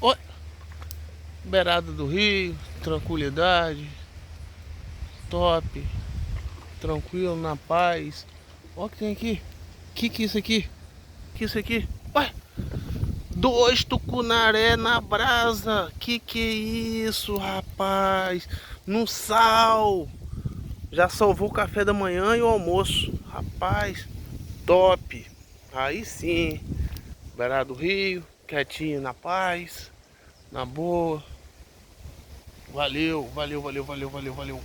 Ó, beirada do rio, tranquilidade, top, tranquilo, na paz. Ó o que tem aqui. Que é isso aqui? Que é isso aqui? Ué, dois tucunaré na brasa. Que é isso, rapaz? No sal. Já salvou o café da manhã e o almoço. Rapaz, top. Aí sim. Beirada do rio, quietinho, na paz, na boa. Valeu, valeu, valeu, valeu, valeu, valeu.